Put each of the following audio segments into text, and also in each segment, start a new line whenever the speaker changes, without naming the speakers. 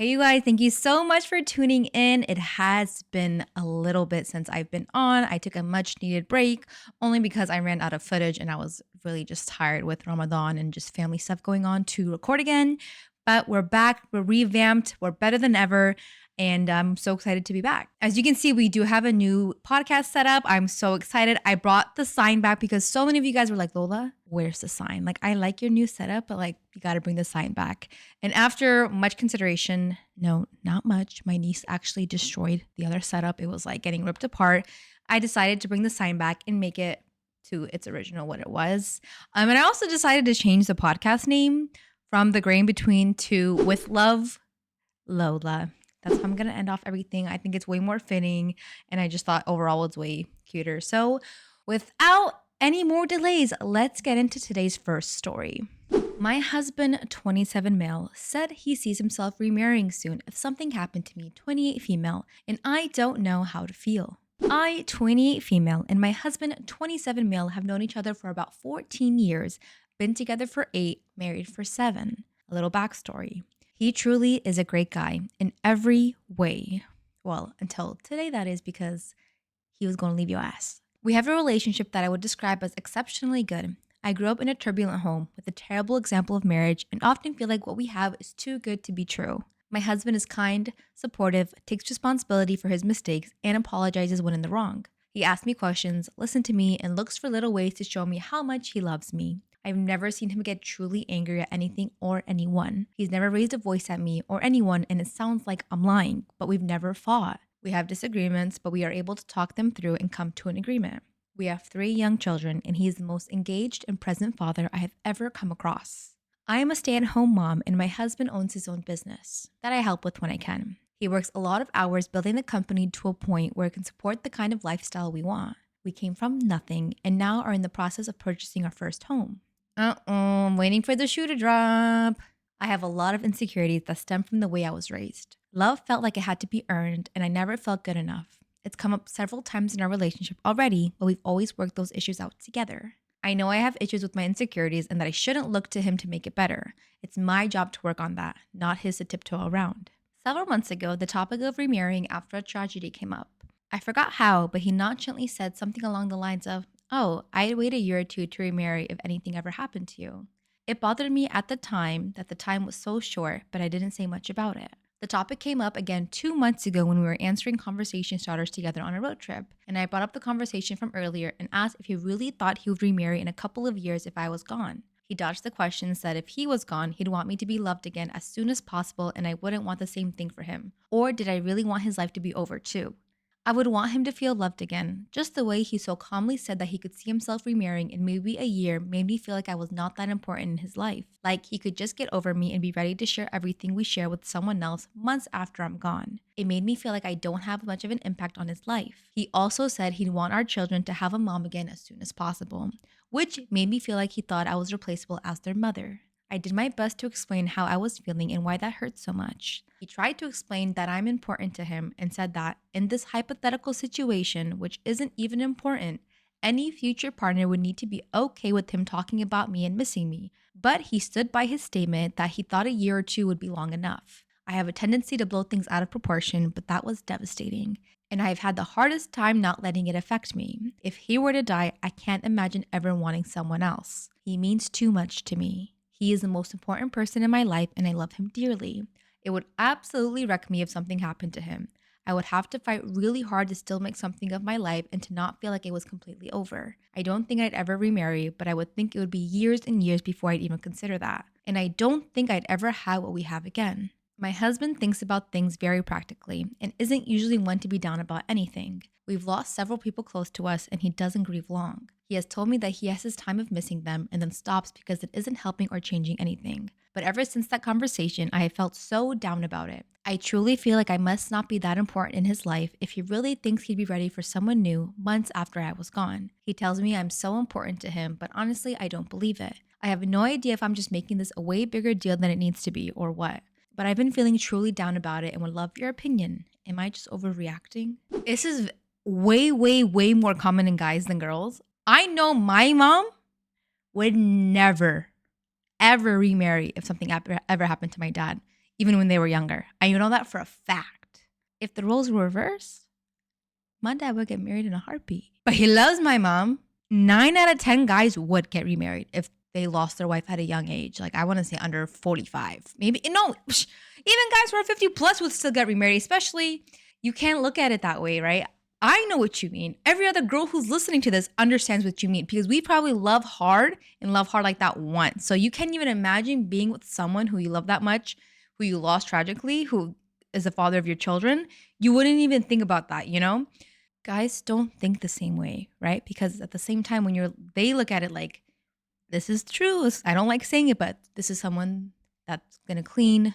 Hey, you guys, thank you so much for tuning in. It has been a little bit since I've been on. I took a much needed break only because I ran out of footage and I was really just tired with Ramadan and just family stuff going on to record again. But we're back, we're revamped, we're better than ever. And I'm so excited to be back. As you can see, we do have a new podcast set up. I'm so excited. I brought the sign back because so many of you guys were like, Lola, where's the sign? Like, I like your new setup, but like, you got to bring the sign back. And after much consideration, no, not much, my niece actually destroyed the other setup. It was like getting ripped apart. I decided to bring the sign back and make it to its original what it was. And I also decided to change the podcast name from The Gray in Between to With Love Lola. That's how I'm going to end off everything. I think it's way more fitting. And I just thought overall it's way cuter. So without any more delays, let's get into today's first story. My husband, 27 male, said he sees himself remarrying soon if something happened to me, 28 female, and I don't know how to feel. I, 28 female, and my husband, 27 male, have known each other for about 14 years, been together for 8, married for 7. A little backstory. He truly is a great guy in every way. Well, until today, that is, because he was going to leave your ass. We have a relationship that I would describe as exceptionally good. I grew up in a turbulent home with a terrible example of marriage and often feel like what we have is too good to be true. My husband is kind, supportive, takes responsibility for his mistakes, and apologizes when in the wrong. He asks me questions, listens to me, and looks for little ways to show me how much he loves me. I've never seen him get truly angry at anything or anyone. He's never raised a voice at me or anyone, and it sounds like I'm lying, but we've never fought. We have disagreements, but we are able to talk them through and come to an agreement. We have 3 young children, and he is the most engaged and present father I have ever come across. I am a stay-at-home mom, and my husband owns his own business that I help with when I can. He works a lot of hours building the company to a point where it can support the kind of lifestyle we want. We came from nothing and now are in the process of purchasing our first home. I'm waiting for the shoe to drop. I have a lot of insecurities that stem from the way I was raised. Love felt like it had to be earned, and I never felt good enough. It's come up several times in our relationship already, but we've always worked those issues out together. I know I have issues with my insecurities and that I shouldn't look to him to make it better. It's my job to work on that, not his to tiptoe around. Several months ago, the topic of remarrying after a tragedy came up. I forgot how, but he nonchalantly said something along the lines of, "Oh, I'd wait a year or two to remarry if anything ever happened to you." It bothered me at the time that the time was so short, but I didn't say much about it. The topic came up again 2 months ago when we were answering conversation starters together on a road trip, and I brought up the conversation from earlier and asked if he really thought he would remarry in a couple of years if I was gone. He dodged the question and said if he was gone, he'd want me to be loved again as soon as possible and I wouldn't want the same thing for him. Or did I really want his life to be over too? I would want him to feel loved again. Just the way he so calmly said that he could see himself remarrying in maybe a year made me feel like I was not that important in his life. Like he could just get over me and be ready to share everything we share with someone else months after I'm gone. It made me feel like I don't have much of an impact on his life. He also said he'd want our children to have a mom again as soon as possible, which made me feel like he thought I was replaceable as their mother. I did my best to explain how I was feeling and why that hurt so much. He tried to explain that I'm important to him and said that in this hypothetical situation, which isn't even important, any future partner would need to be okay with him talking about me and missing me. But he stood by his statement that he thought a year or 2 would be long enough. I have a tendency to blow things out of proportion, but that was devastating. And I've had the hardest time not letting it affect me. If he were to die, I can't imagine ever wanting someone else. He means too much to me. He is the most important person in my life and I love him dearly. It would absolutely wreck me if something happened to him. I would have to fight really hard to still make something of my life and to not feel like it was completely over. I don't think I'd ever remarry, but I would think it would be years and years before I'd even consider that. And I don't think I'd ever have what we have again. My husband thinks about things very practically and isn't usually one to be down about anything. We've lost several people close to us and he doesn't grieve long. He has told me that he has his time of missing them and then stops because it isn't helping or changing anything. But ever since that conversation, I have felt so down about it. I truly feel like I must not be that important in his life if he really thinks he'd be ready for someone new months after I was gone. He tells me I'm so important to him, but honestly, I don't believe it. I have no idea if I'm just making this a way bigger deal than it needs to be or what. But I've been feeling truly down about it and would love your opinion. Am I just overreacting? This is way, way, way more common in guys than girls. I know my mom would never, ever remarry if something ever happened to my dad. even when they were younger. I know that for a fact. If the roles were reversed, my dad would get married in a heartbeat. But he loves my mom. 9 out of 10 guys would get remarried if they lost their wife at a young age. Like, I want to say under 45. Maybe, no, even guys who are 50 plus would still get remarried, especially, you can't look at it that way, right? I know what you mean. Every other girl who's listening to this understands what you mean because we probably love hard like that once. So you can't even imagine being with someone who you love that much, who you lost tragically, who is the father of your children. You wouldn't even think about that, you know? Guys don't think the same way, right? Because at the same time, when they look at it like, this is true. I don't like saying it, but this is someone that's gonna clean,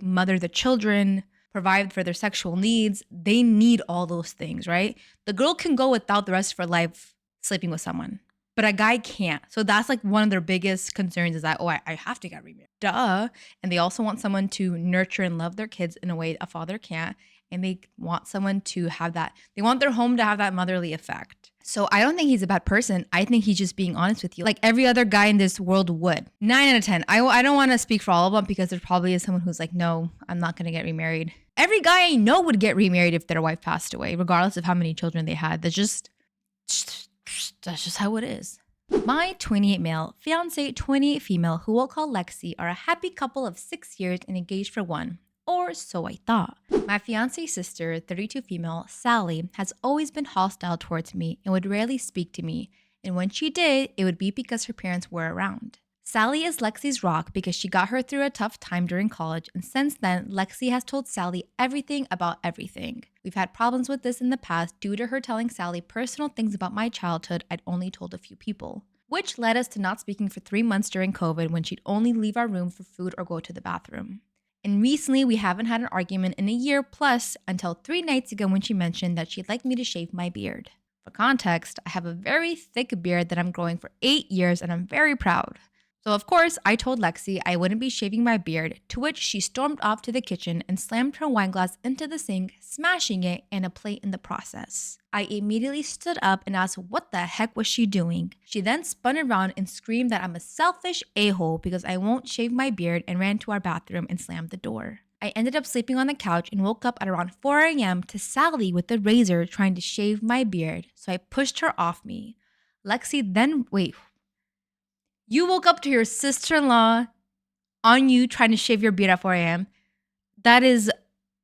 mother the children, provide for their sexual needs. They need all those things, right? The girl can go without the rest of her life sleeping with someone, but a guy can't. So that's like one of their biggest concerns is that, oh, I have to get remarried. Duh. And they also want someone to nurture and love their kids in a way a father can't. And they want someone to have that. They want their home to have that motherly effect. So I don't think he's a bad person. I think he's just being honest with you. Like every other guy in this world would. 9 out of 10. I don't want to speak for all of them because there probably is someone who's like, no, I'm not going to get remarried. Every guy I know would get remarried if their wife passed away, regardless of how many children they had. That's just how it is. My 28 male, fiance 28 female, who we'll call Lexi, are a happy couple of 6 years and engaged for 1. Or so I thought. My fiance's sister, 32 female, Sally, has always been hostile towards me and would rarely speak to me. And when she did, it would be because her parents were around. Sally is Lexi's rock because she got her through a tough time during college, and since then, Lexi has told Sally everything about everything. We've had problems with this in the past due to her telling Sally personal things about my childhood I'd only told a few people, which led us to not speaking for 3 months during COVID when she'd only leave our room for food or go to the bathroom. And recently, we haven't had an argument in a year plus until 3 nights ago when she mentioned that she'd like me to shave my beard. For context, I have a very thick beard that I'm growing for 8 years and I'm very proud. So of course, I told Lexi I wouldn't be shaving my beard, to which she stormed off to the kitchen and slammed her wine glass into the sink, smashing it and a plate in the process. I immediately stood up and asked what the heck was she doing. She then spun around and screamed that I'm a selfish a-hole because I won't shave my beard and ran to our bathroom and slammed the door. I ended up sleeping on the couch and woke up at around 4 a.m. to Sally with the razor trying to shave my beard, so I pushed her off me. Lexi then, you woke up to your sister-in-law on you trying to shave your beard at 4 a.m. That is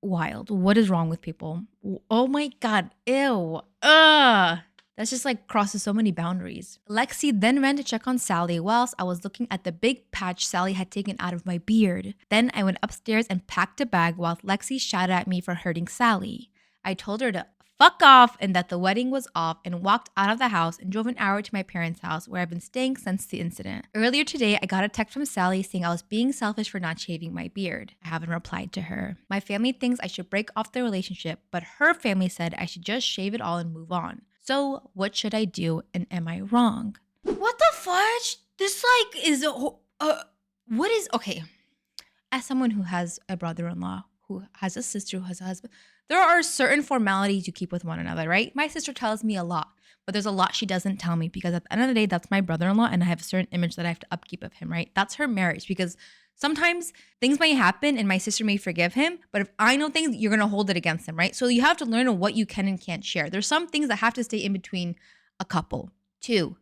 wild. What is wrong with people? Oh my God. Ew. Ugh. That's just like crosses so many boundaries. Lexi then ran to check on Sally whilst I was looking at the big patch Sally had taken out of my beard. Then I went upstairs and packed a bag while Lexi shouted at me for hurting Sally. I told her to fuck off and that the wedding was off and walked out of the house and drove an hour to my parents' house where I've been staying since the incident. Earlier today, I got a text from Sally saying I was being selfish for not shaving my beard. I haven't replied to her. My family thinks I should break off the relationship, but her family said I should just shave it all and move on. So what should I do and am I wrong? What the fudge? This is, what is, okay. As someone who has a brother-in-law, who has a sister, who has a husband, there are certain formalities you keep with one another, right? My sister tells me a lot, but there's a lot she doesn't tell me because at the end of the day, that's my brother-in-law and I have a certain image that I have to upkeep of him, right? That's her marriage because sometimes things may happen and my sister may forgive him, but if I know things, you're going to hold it against him, right? So you have to learn what you can and can't share. There's some things that have to stay in between a couple. 2,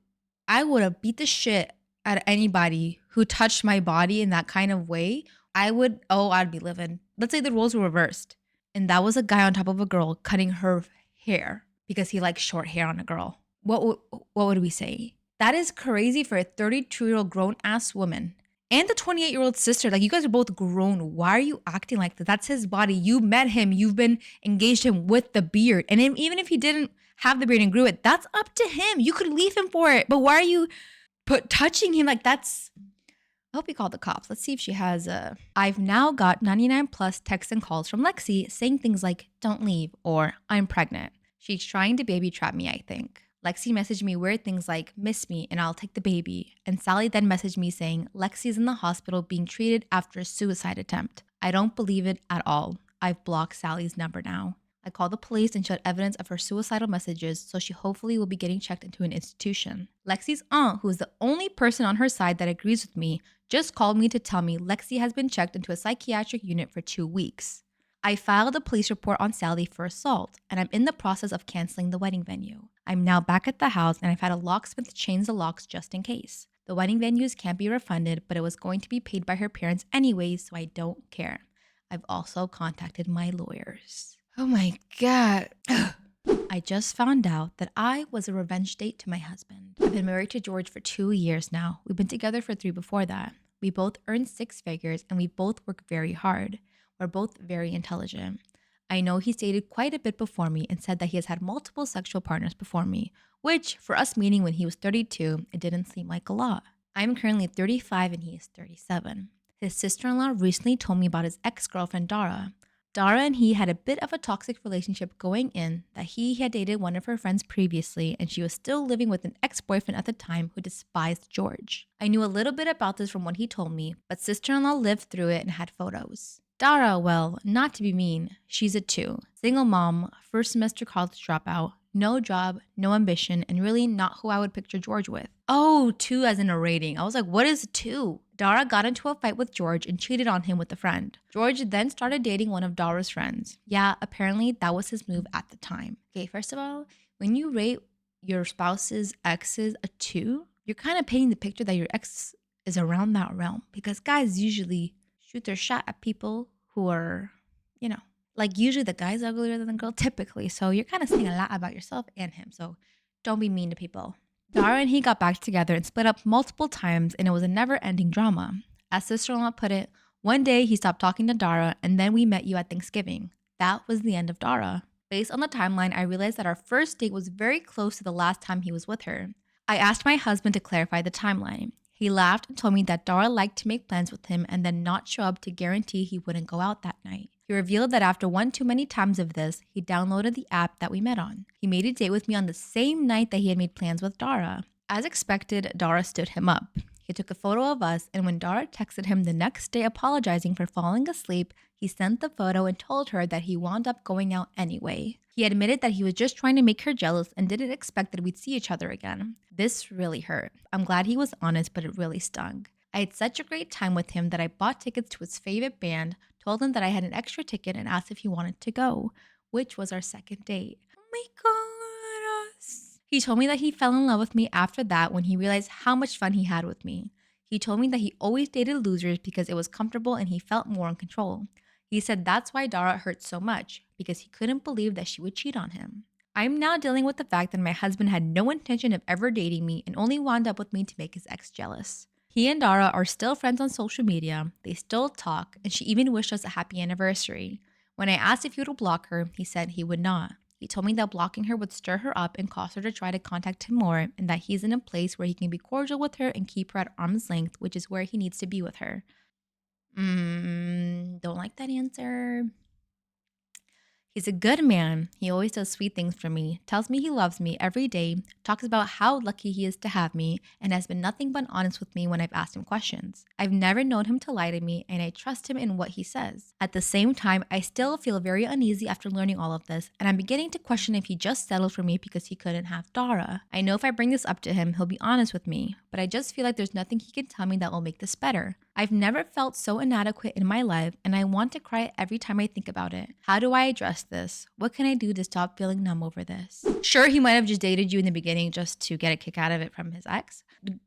I would have beat the shit out of anybody who touched my body in that kind of way. I'd be living. Let's say the roles were reversed and that was a guy on top of a girl cutting her hair because he likes short hair on a girl. What would we say? That is crazy for a 32-year-old grown-ass woman. And the 28-year-old sister, like you guys are both grown. Why are you acting like that? That's his body. You met him. You've been engaged to him with the beard. And even if he didn't have the beard and grew it, that's up to him. You could leave him for it. But why are you touching him like that's... I hope you called the cops. Let's see if she has I've now got 99 plus texts and calls from Lexi saying things like, don't leave, or I'm pregnant. She's trying to baby trap me, I think. Lexi messaged me weird things like, miss me and I'll take the baby. And Sally then messaged me saying, Lexi's in the hospital being treated after a suicide attempt. I don't believe it at all. I've blocked Sally's number now. I called the police and showed evidence of her suicidal messages, so she hopefully will be getting checked into an institution. Lexi's aunt, who is the only person on her side that agrees with me, just called me to tell me Lexi has been checked into a psychiatric unit for 2 weeks. I filed a police report on Sally for assault, and I'm in the process of canceling the wedding venue. I'm now back at the house, and I've had a locksmith change the locks just in case. The wedding venues can't be refunded, but it was going to be paid by her parents anyways, so I don't care. I've also contacted my lawyers. Oh my God. I just found out that I was a revenge date to my husband. I've been married to George for 2 years now. We've been together for 3 before that. We both earn 6 figures and we both work very hard. We're both very intelligent. I know he's dated quite a bit before me and said that he has had multiple sexual partners before me, which for us meeting when he was 32, it didn't seem like a lot. I'm currently 35 and he is 37. His sister-in-law recently told me about his ex-girlfriend, Dara. Dara and he had a bit of a toxic relationship going in, that he had dated one of her friends previously and she was still living with an ex-boyfriend at the time who despised George. I knew a little bit about this from what he told me, but sister-in-law lived through it and had photos. Dara, well, not to be mean, she's a 2. Single mom, first semester college dropout, no job, no ambition, and really not who I would picture George with. Oh, 2 as in a rating. I was like, what is 2? Dara got into a fight with George and cheated on him with a friend. George then started dating one of Dara's friends. Yeah, apparently that was his move at the time. Okay, first of all, when you rate your spouse's exes a 2, you're kind of painting the picture that your ex is around that realm, because guys usually shoot their shot at people who are, like usually the guy's uglier than the girl typically. So you're kind of saying a lot about yourself and him. So don't be mean to people. Dara and he got back together and split up multiple times, and it was a never-ending drama. As sister-in-law put it, one day he stopped talking to Dara, and then we met you at Thanksgiving. That was the end of Dara. Based on the timeline, I realized that our first date was very close to the last time he was with her. I asked my husband to clarify the timeline. He laughed and told me that Dara liked to make plans with him and then not show up to guarantee he wouldn't go out that night. He revealed that after one too many times of this, he downloaded the app that we met on. He made a date with me on the same night that he had made plans with Dara. As expected, Dara stood him up. He took a photo of us, and when Dara texted him the next day apologizing for falling asleep, he sent the photo and told her that he wound up going out anyway. He admitted that he was just trying to make her jealous and didn't expect that we'd see each other again. This really hurt. I'm glad he was honest, but it really stung. I had such a great time with him that I bought tickets to his favorite band, told him that I had an extra ticket, and asked if he wanted to go, which was our second date. Oh my God, us. He told me that he fell in love with me after that when he realized how much fun he had with me. He told me that he always dated losers because it was comfortable and he felt more in control. He said that's why Dara hurt so much, because he couldn't believe that she would cheat on him. I'm now dealing with the fact that my husband had no intention of ever dating me and only wound up with me to make his ex jealous. He and Dara are still friends on social media, they still talk, and she even wished us a happy anniversary. When I asked if he would block her, he said he would not. He told me that blocking her would stir her up and cause her to try to contact him more, and that he's in a place where he can be cordial with her and keep her at arm's length, which is where he needs to be with her. Don't like that answer. He's a good man. He always does sweet things for me, tells me he loves me every day, talks about how lucky he is to have me, and has been nothing but honest with me when I've asked him questions. I've never known him to lie to me, and I trust him in what he says. At the same time, I still feel very uneasy after learning all of this, and I'm beginning to question if he just settled for me because he couldn't have Dara. I know if I bring this up to him, he'll be honest with me, but I just feel like there's nothing he can tell me that will make this better. I've never felt so inadequate in my life, and I want to cry every time I think about it. How do I address this? What can I do to stop feeling numb over this? Sure, he might have just dated you in the beginning just to get a kick out of it from his ex.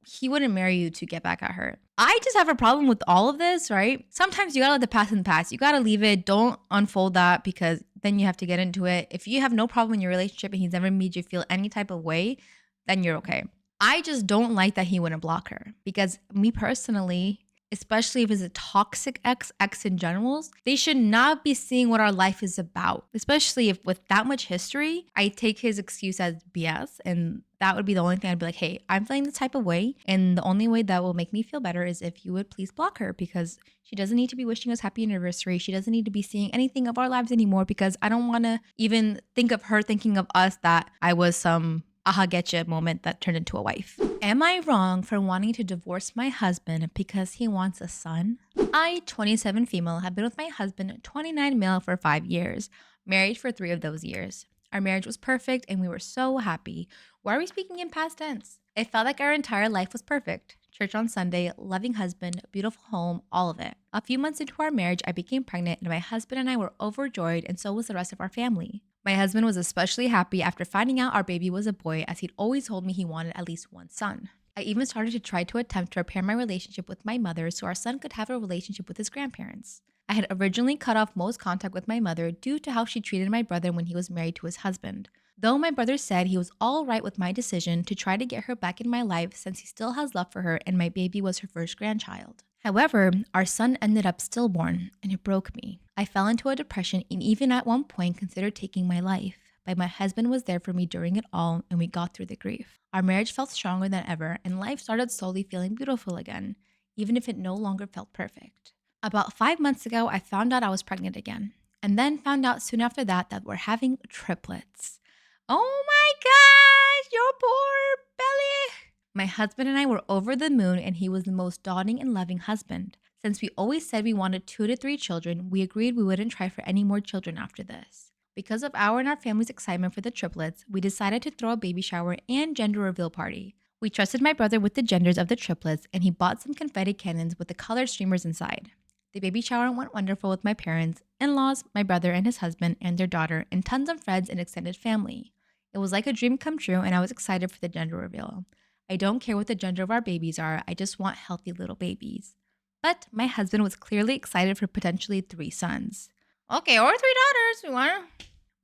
He wouldn't marry you to get back at her. I just have a problem with all of this, right? Sometimes you gotta let the past in the past. You gotta leave it. Don't unfold that, because then you have to get into it. If you have no problem in your relationship and he's never made you feel any type of way, then you're okay. I just don't like that he wouldn't block her, because me personally, especially if it's a toxic ex in general, they should not be seeing what our life is about. Especially if with that much history, I take his excuse as BS, and that would be the only thing I'd be like, hey, I'm feeling this type of way, and the only way that will make me feel better is if you would please block her, because she doesn't need to be wishing us happy anniversary. She doesn't need to be seeing anything of our lives anymore, because I don't want to even think of her thinking of us that I was some aha getcha moment that turned into a wife. Am I wrong for wanting to divorce my husband because he wants a son? I, 27 female, have been with my husband, 29 male, for 5 years, married for 3 of those years. Our marriage was perfect and we were so happy. Why are we speaking in past tense? It felt like our entire life was perfect. Church on Sunday, loving husband, beautiful home, all of it. A few months into our marriage, I became pregnant and my husband and I were overjoyed, and so was the rest of our family. My husband was especially happy after finding out our baby was a boy, as he'd always told me he wanted at least one son. I even started to try to attempt to repair my relationship with my mother so our son could have a relationship with his grandparents. I had originally cut off most contact with my mother due to how she treated my brother when he was married to his husband. Though my brother said he was all right with my decision to try to get her back in my life since he still has love for her and my baby was her first grandchild. However, our son ended up stillborn and it broke me. I fell into a depression and even at one point considered taking my life. But my husband was there for me during it all and we got through the grief. Our marriage felt stronger than ever and life started slowly feeling beautiful again, even if it no longer felt perfect. About 5 months ago, I found out I was pregnant again, and then found out soon after that we're having triplets. Oh my gosh, your poor belly. My husband and I were over the moon, and he was the most daunting and loving husband. Since we always said we wanted 2 to 3 children, we agreed we wouldn't try for any more children after this. Because of our and our family's excitement for the triplets, we decided to throw a baby shower and gender reveal party. We trusted my brother with the genders of the triplets, and he bought some confetti cannons with the colored streamers inside. The baby shower went wonderful with my parents, in-laws, my brother and his husband and their daughter, and tons of friends and extended family. It was like a dream come true, and I was excited for the gender reveal. I don't care what the gender of our babies are, I just want healthy little babies. But my husband was clearly excited for potentially 3 sons. Okay, or 3 daughters, we want.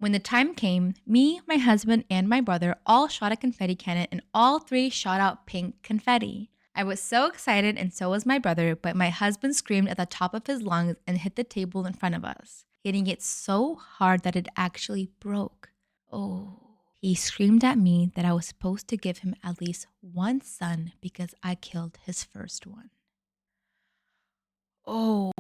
When the time came, me, my husband, and my brother all shot a confetti cannon, and all 3 shot out pink confetti. I was so excited, and so was my brother, but my husband screamed at the top of his lungs and hit the table in front of us, hitting it so hard that it actually broke. Oh. He screamed at me that I was supposed to give him at least 1 son because I killed his first one. Oh.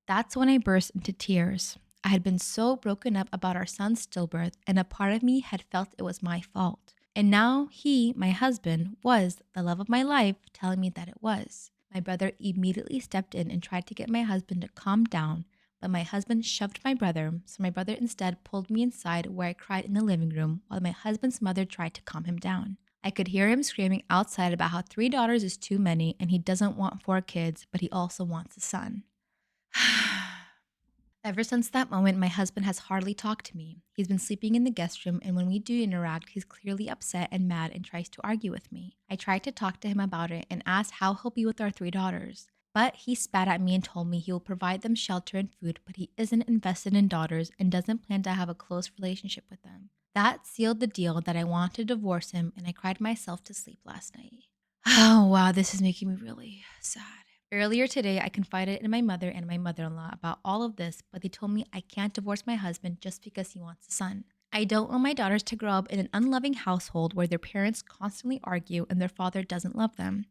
That's when I burst into tears. I had been so broken up about our son's stillbirth, and a part of me had felt it was my fault. And now he, my husband, was the love of my life, telling me that it was. My brother immediately stepped in and tried to get my husband to calm down, but my husband shoved my brother, so my brother instead pulled me inside where I cried in the living room while my husband's mother tried to calm him down. I could hear him screaming outside about how 3 daughters is too many and he doesn't want 4 kids, but he also wants a son. Ever since that moment, my husband has hardly talked to me. He's been sleeping in the guest room, and when we do interact, he's clearly upset and mad and tries to argue with me. I tried to talk to him about it and asked how he'll be with our 3 daughters. But he spat at me and told me he will provide them shelter and food, but he isn't invested in daughters and doesn't plan to have a close relationship with them. That sealed the deal that I wanted to divorce him, and I cried myself to sleep last night. Oh, wow, this is making me really sad. Earlier today, I confided in my mother and my mother-in-law about all of this, but they told me I can't divorce my husband just because he wants a son. I don't want my daughters to grow up in an unloving household where their parents constantly argue and their father doesn't love them.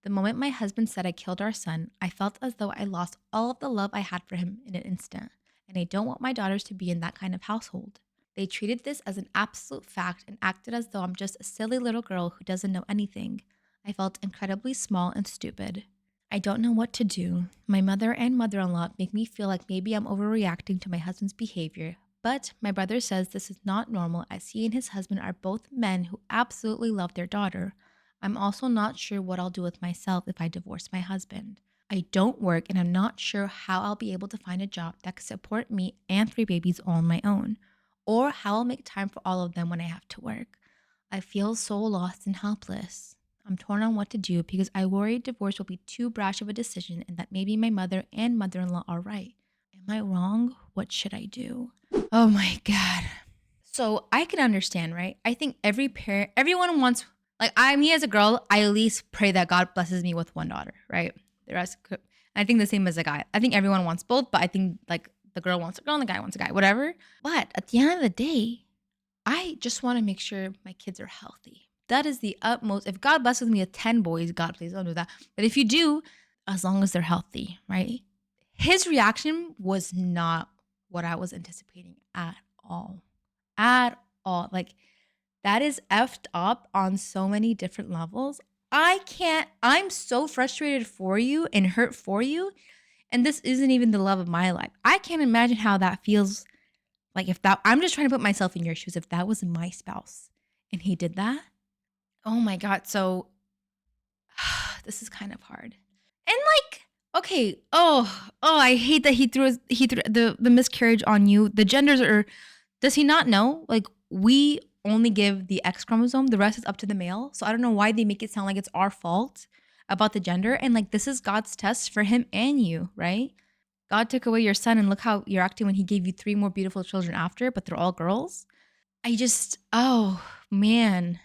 The moment my husband said I killed our son, I felt as though I lost all of the love I had for him in an instant, and I don't want my daughters to be in that kind of household. They treated this as an absolute fact and acted as though I'm just a silly little girl who doesn't know anything. I felt incredibly small and stupid. I don't know what to do. My mother and mother-in-law make me feel like maybe I'm overreacting to my husband's behavior, but my brother says this is not normal as he and his husband are both men who absolutely love their daughter. I'm also not sure what I'll do with myself if I divorce my husband. I don't work and I'm not sure how I'll be able to find a job that could support me and 3 babies all on my own, or how I'll make time for all of them when I have to work. I feel so lost and helpless. I'm torn on what to do because I worry divorce will be too brash of a decision and that maybe my mother and mother-in-law are right. Am I wrong? What should I do? Oh my God. So I can understand, right? I think every parent, everyone wants, me as a girl, I at least pray that God blesses me with 1 daughter, right? The rest, I think the same as a guy. I think everyone wants both, but I think like the girl wants a girl and the guy wants a guy, whatever. But at the end of the day, I just want to make sure my kids are healthy. That is the utmost. If God blesses me with 10 boys, God, please don't do that. But if you do, as long as they're healthy, right? His reaction was not what I was anticipating at all. At all. Like, That is effed up on so many different levels. I can't, I'm so frustrated for you and hurt for you. And this isn't even the love of my life. I can't imagine how that feels. Like if that, I'm just trying to put myself in your shoes. If that was my spouse and he did that, oh my God. So this is kind of hard. And like, okay, I hate that he threw the miscarriage on you. The genders are, does he not know? Like we only give the X chromosome, the rest is up to the male. So I don't know why they make it sound like it's our fault about the gender. And like this is God's test for him and you, right? God took away your son and look how you're acting when he gave you 3 more beautiful children after, but they're all girls. I just, oh man.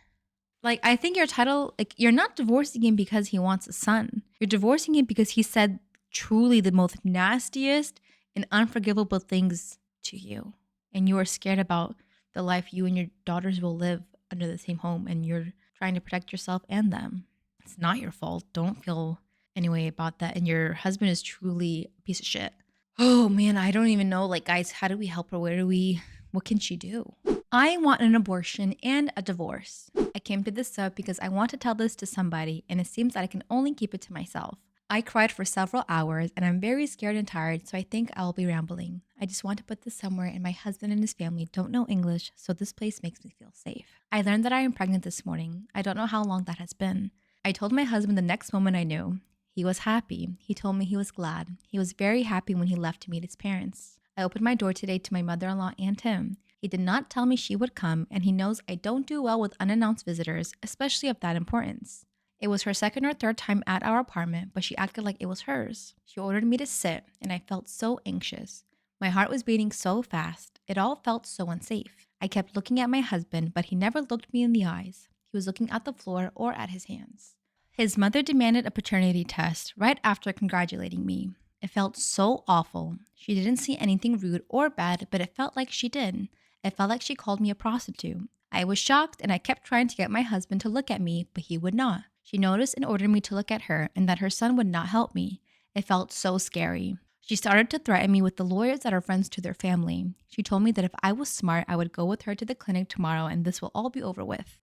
Like, I think your title, like, you're not divorcing him because he wants a son. You're divorcing him because he said truly the most nastiest and unforgivable things to you. And you are scared about the life you and your daughters will live under the same home. And you're trying to protect yourself and them. It's not your fault. Don't feel any way about that. And your husband is truly a piece of shit. Oh man, I don't even know. Like, guys, how do we help her? What can she do? I want an abortion and a divorce. I came to this up because I want to tell this to somebody, and it seems that I can only keep it to myself. I cried for several hours, and I'm very scared and tired, so I think I'll be rambling. I just want to put this somewhere, and my husband and his family don't know English, so this place makes me feel safe. I learned that I am pregnant this morning. I don't know how long that has been. I told my husband the next moment I knew. He was happy. He told me he was glad. He was very happy when he left to meet his parents. I opened my door today to my mother-in-law and him. He did not tell me she would come, and he knows I don't do well with unannounced visitors, especially of that importance. It was her second or third time at our apartment, but she acted like it was hers. She ordered me to sit, and I felt so anxious. My heart was beating so fast. It all felt so unsafe. I kept looking at my husband, but he never looked me in the eyes. He was looking at the floor or at his hands. His mother demanded a paternity test right after congratulating me. It felt so awful. She didn't see anything rude or bad, but it felt like she did. It felt like she called me a prostitute. I was shocked and I kept trying to get my husband to look at me, but he would not. She noticed and ordered me to look at her and that her son would not help me. It felt so scary. She started to threaten me with the lawyers that are friends to their family. She told me that if I was smart, I would go with her to the clinic tomorrow and this will all be over with.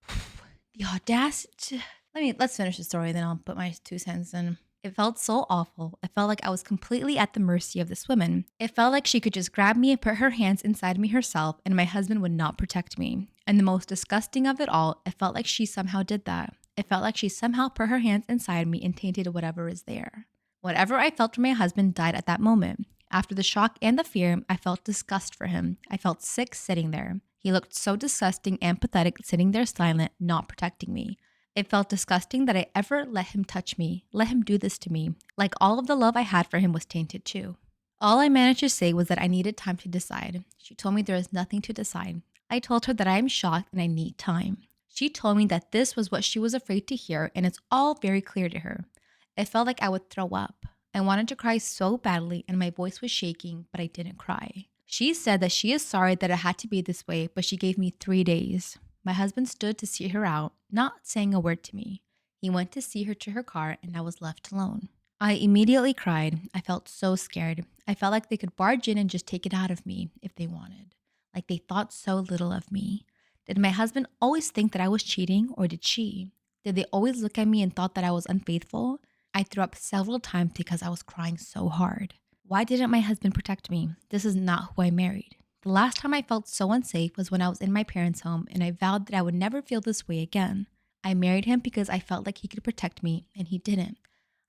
The audacity. Let's finish the story, then I'll put my 2 cents in. It felt so awful. It felt like I was completely at the mercy of this woman. It felt like she could just grab me and put her hands inside me herself, and my husband would not protect me. And the most disgusting of it all, it felt like she somehow did that. It felt like she somehow put her hands inside me and tainted whatever is there. Whatever I felt for my husband died at that moment. After the shock and the fear, I felt disgust for him. I felt sick sitting there. He looked so disgusting and pathetic sitting there silent, not protecting me. It felt disgusting that I ever let him touch me, let him do this to me. Like all of the love I had for him was tainted too. All I managed to say was that I needed time to decide. She told me there is nothing to decide. I told her that I am shocked and I need time. She told me that this was what she was afraid to hear, and it's all very clear to her. It felt like I would throw up. I wanted to cry so badly and my voice was shaking, but I didn't cry. She said that she is sorry that it had to be this way, but she gave me 3 days. My husband stood to see her out, not saying a word to me. He went to see her to her car and I was left alone. I immediately cried. I felt so scared. I felt like they could barge in and just take it out of me if they wanted. Like they thought so little of me. Did my husband always think that I was cheating, or did she? Did they always look at me and thought that I was unfaithful? I threw up several times because I was crying so hard. Why didn't my husband protect me? This is not who I married. The last time I felt so unsafe was when I was in my parents' home, and I vowed that I would never feel this way again. I married him because I felt like he could protect me, and he didn't.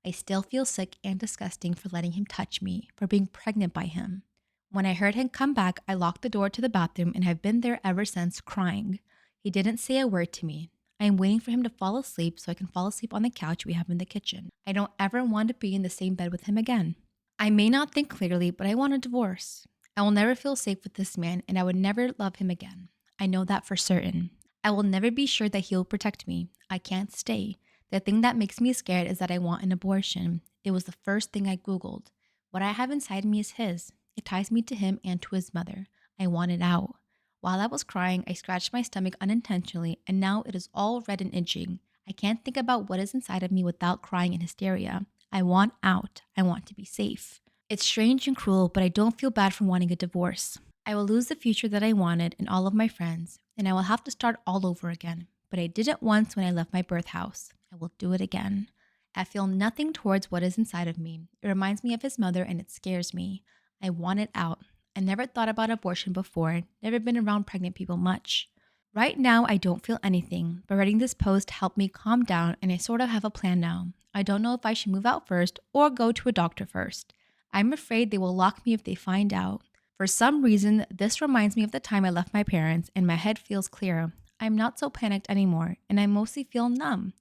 I still feel sick and disgusting for letting him touch me, for being pregnant by him. When I heard him come back, I locked the door to the bathroom and have been there ever since, crying. He didn't say a word to me. I am waiting for him to fall asleep so I can fall asleep on the couch we have in the kitchen. I don't ever want to be in the same bed with him again. I may not think clearly, but I want a divorce. I will never feel safe with this man, and I would never love him again. I know that for certain. I will never be sure that he will protect me. I can't stay. The thing that makes me scared is that I want an abortion. It was the first thing I Googled. What I have inside me is his. It ties me to him and to his mother. I want it out. While I was crying, I scratched my stomach unintentionally, and now it is all red and itching. I can't think about what is inside of me without crying in hysteria. I want out. I want to be safe. It's strange and cruel, but I don't feel bad for wanting a divorce. I will lose the future that I wanted and all of my friends, and I will have to start all over again. But I did it once when I left my birth house. I will do it again. I feel nothing towards what is inside of me. It reminds me of his mother and it scares me. I want it out. I never thought about abortion before, never been around pregnant people much. Right now, I don't feel anything, but writing this post helped me calm down and I sort of have a plan now. I don't know if I should move out first or go to a doctor first. I'm afraid they will lock me if they find out. For some reason, this reminds me of the time I left my parents and my head feels clearer. I'm not so panicked anymore and I mostly feel numb.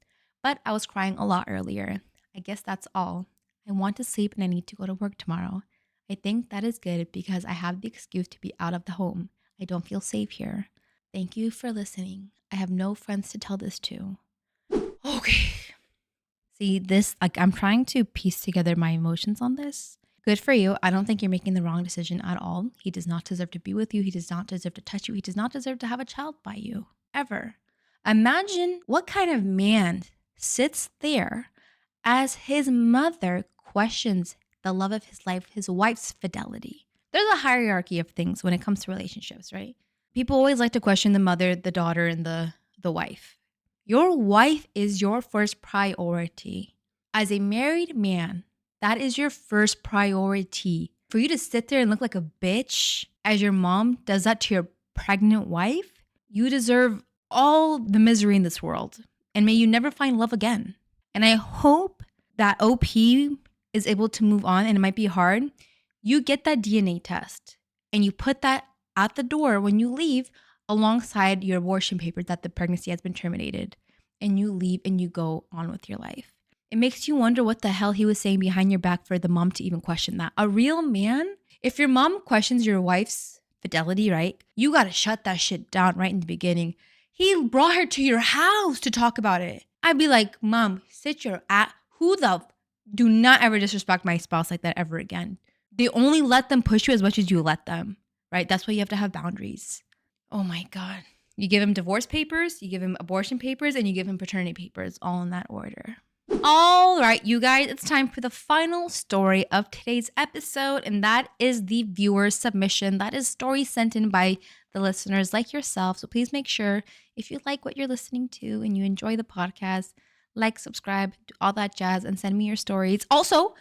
But I was crying a lot earlier. I guess that's all. I want to sleep and I need to go to work tomorrow. I think that is good because I have the excuse to be out of the home. I don't feel safe here. Thank you for listening. I have no friends to tell this to. Okay. See, this, like, I'm trying to piece together my emotions on this. Good for you. I don't think you're making the wrong decision at all. He does not deserve to be with you. He does not deserve to touch you. He does not deserve to have a child by you, ever. Imagine what kind of man sits there as his mother questions the love of his life, his wife's fidelity. There's a hierarchy of things when it comes to relationships, right? People always like to question the mother, the daughter, and the wife. Your wife is your first priority. As a married man, that is your first priority. For you to sit there and look like a bitch as your mom does that to your pregnant wife, you deserve all the misery in this world. And may you never find love again. And I hope that OP is able to move on, and it might be hard. You get that DNA test and you put that at the door when you leave alongside your abortion paper that the pregnancy has been terminated. And you leave and you go on with your life. It makes you wonder what the hell he was saying behind your back for the mom to even question that. A real man, if your mom questions your wife's fidelity, right? You got to shut that shit down right in the beginning. He brought her to your house to talk about it. I'd be like, Mom, sit your ass. Do not ever disrespect my spouse like that ever again. They only let them push you as much as you let them, right? That's why you have to have boundaries. Oh my God. You give him divorce papers, you give him abortion papers, and you give him paternity papers, all in that order. All right, you guys, it's time for the final story of today's episode, and that is the viewer submission. That is stories sent in by the listeners like yourself. So please make sure if you like what you're listening to and you enjoy the podcast, like, subscribe, do all that jazz, and send me your stories. Also,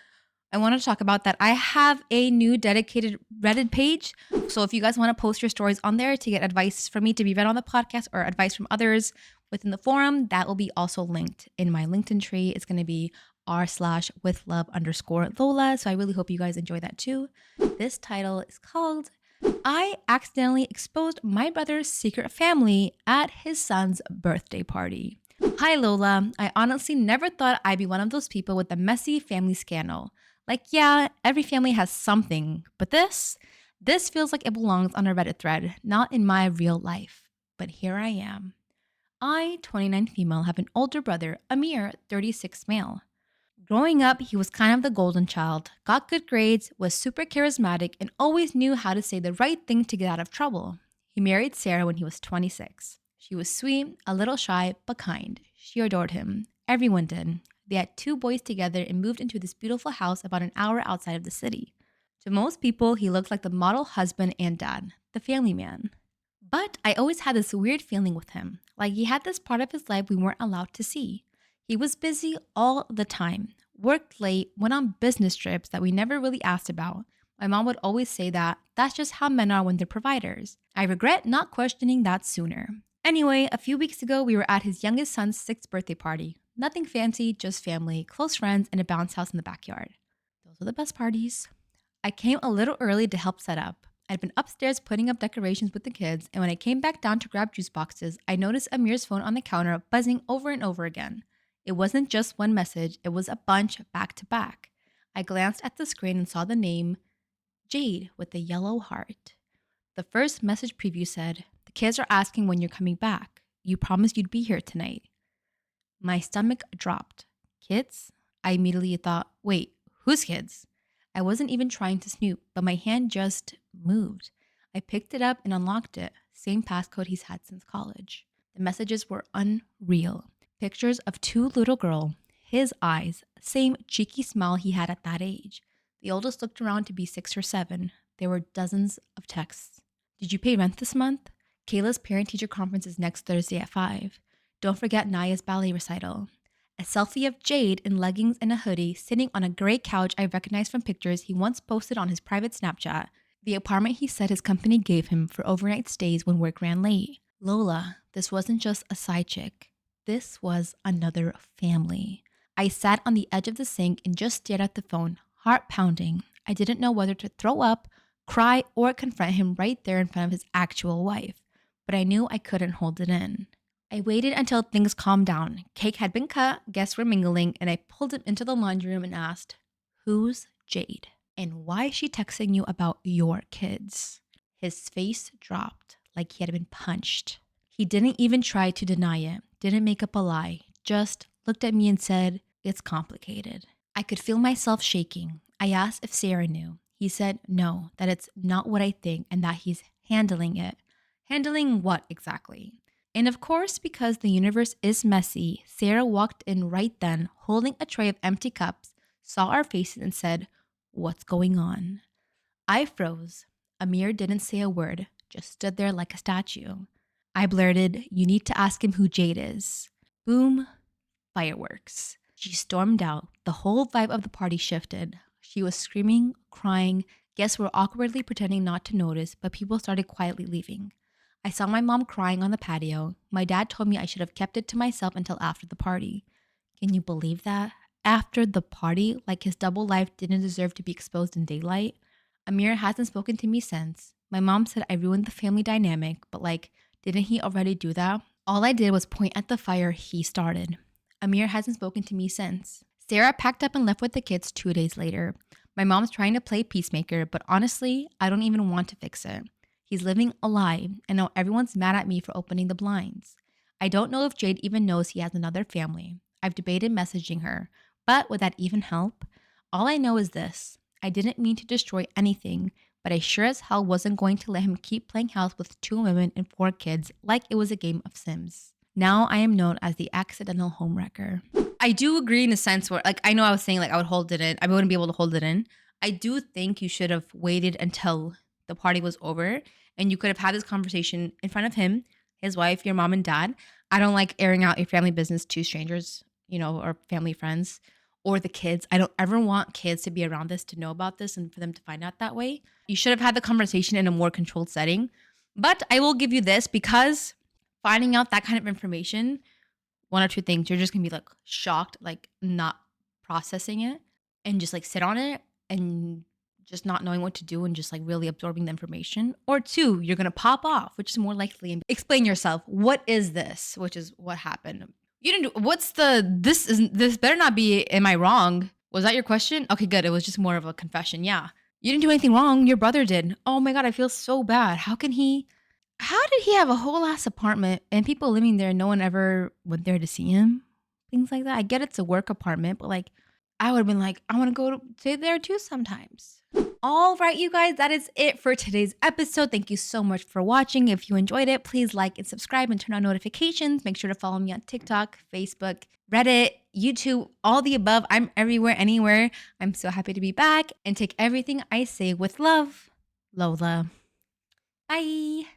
I want to talk about that I have a new dedicated Reddit page. So if you guys want to post your stories on there to get advice from me to be read on the podcast or advice from others within the forum, that will be also linked in my LinkedIn tree. It's going to be r/withlove_Lola. So I really hope you guys enjoy that too. This title is called I Accidentally Exposed My Brother's Secret Family at His Son's Birthday Party. Hi Lola, I honestly never thought I'd be one of those people with a messy family scandal. Like, yeah, every family has something, but this feels like it belongs on a Reddit thread, not in my real life. But here I am. I, 29 female, have an older brother, Amir, 36 male. Growing up, he was kind of the golden child, got good grades, was super charismatic, and always knew how to say the right thing to get out of trouble. He married Sarah when he was 26. She was sweet, a little shy, but kind. She adored him. Everyone did. They had 2 boys together and moved into this beautiful house about an hour outside of the city. To most people, he looked like the model husband and dad, the family man. But I always had this weird feeling with him, like he had this part of his life we weren't allowed to see. He was busy all the time, worked late, went on business trips that we never really asked about. My mom would always say that that's just how men are when they're providers. I regret not questioning that sooner. Anyway, a few weeks ago, we were at his youngest son's 6th birthday party. Nothing fancy, just family, close friends, and a bounce house in the backyard. Those are the best parties. I came a little early to help set up. I'd been upstairs putting up decorations with the kids, and when I came back down to grab juice boxes, I noticed Amir's phone on the counter buzzing over and over again. It wasn't just one message, it was a bunch back to back. I glanced at the screen and saw the name Jade with a yellow heart. The first message preview said, "The kids are asking when you're coming back. You promised you'd be here tonight." My stomach dropped. Kids? I immediately thought, wait, whose kids? I wasn't even trying to snoop, but my hand just moved. I picked it up and unlocked it. Same passcode he's had since college. The messages were unreal. Pictures of 2 little girls, his eyes, same cheeky smile he had at that age. The oldest looked around to be 6 or 7. There were dozens of texts. Did you pay rent this month? Kayla's parent-teacher conference is next Thursday at 5. Don't forget Naya's ballet recital. A selfie of Jade in leggings and a hoodie sitting on a gray couch I recognized from pictures he once posted on his private Snapchat. The apartment he said his company gave him for overnight stays when work ran late. Lola, this wasn't just a side chick. This was another family. I sat on the edge of the sink and just stared at the phone, heart pounding. I didn't know whether to throw up, cry, or confront him right there in front of his actual wife. But I knew I couldn't hold it in. I waited until things calmed down. Cake had been cut, guests were mingling, and I pulled him into the laundry room and asked, "Who's Jade? And why is she texting you about your kids?" His face dropped like he had been punched. He didn't even try to deny it, didn't make up a lie, just looked at me and said, "It's complicated." I could feel myself shaking. I asked if Sarah knew. He said no, that it's not what I think and that he's handling it. Handling what exactly? And of course, because the universe is messy, Sarah walked in right then, holding a tray of empty cups, saw our faces and said, "What's going on?" I froze. Amir didn't say a word, just stood there like a statue. I blurted, "You need to ask him who Jade is." Boom, fireworks. She stormed out. The whole vibe of the party shifted. She was screaming, crying. Guests were awkwardly pretending not to notice, but people started quietly leaving. I saw my mom crying on the patio. My dad told me I should have kept it to myself until after the party. Can you believe that? After the party, like his double life didn't deserve to be exposed in daylight. Amir hasn't spoken to me since. My mom said I ruined the family dynamic, but didn't he already do that? All I did was point at the fire he started. Amir hasn't spoken to me since. Sarah packed up and left with the kids 2 days later. My mom's trying to play peacemaker, but honestly, I don't even want to fix it. He's living a lie, and now everyone's mad at me for opening the blinds. I don't know if Jade even knows he has another family. I've debated messaging her, but would that even help? All I know is this. I didn't mean to destroy anything, but I sure as hell wasn't going to let him keep playing house with 2 women and 4 kids like it was a game of Sims. Now I am known as the accidental homewrecker. I do agree in a sense where, I know I was saying I would hold it in. I wouldn't be able to hold it in. I do think you should have waited until the party was over and you could have had this conversation in front of him, his wife, your mom and dad. I don't like airing out your family business to strangers, or family friends or the kids. I don't ever want kids to be around this, to know about this and for them to find out that way. You should have had the conversation in a more controlled setting. But I will give you this, because finding out that kind of information, one or two things, you're just gonna be shocked, not processing it and just sit on it and just not knowing what to do and just really absorbing the information. Or 2, you're gonna pop off, which is more likely, and explain yourself. What is this? Which is what happened. You didn't do, this better not be, am I wrong? Was that your question? Okay, good. It was just more of a confession. Yeah. You didn't do anything wrong. Your brother did. Oh my God, I feel so bad. How did he have a whole ass apartment and people living there and no one ever went there to see him? Things like that. I get it's a work apartment, but I would have been I want to go stay there too sometimes. All right, you guys, that is it for today's episode. Thank you so much for watching. If you enjoyed it, please like and subscribe and turn on notifications. Make sure to follow me on TikTok, Facebook, Reddit, YouTube, all the above. I'm everywhere, anywhere. I'm so happy to be back, and take everything I say with love. Lola. Bye.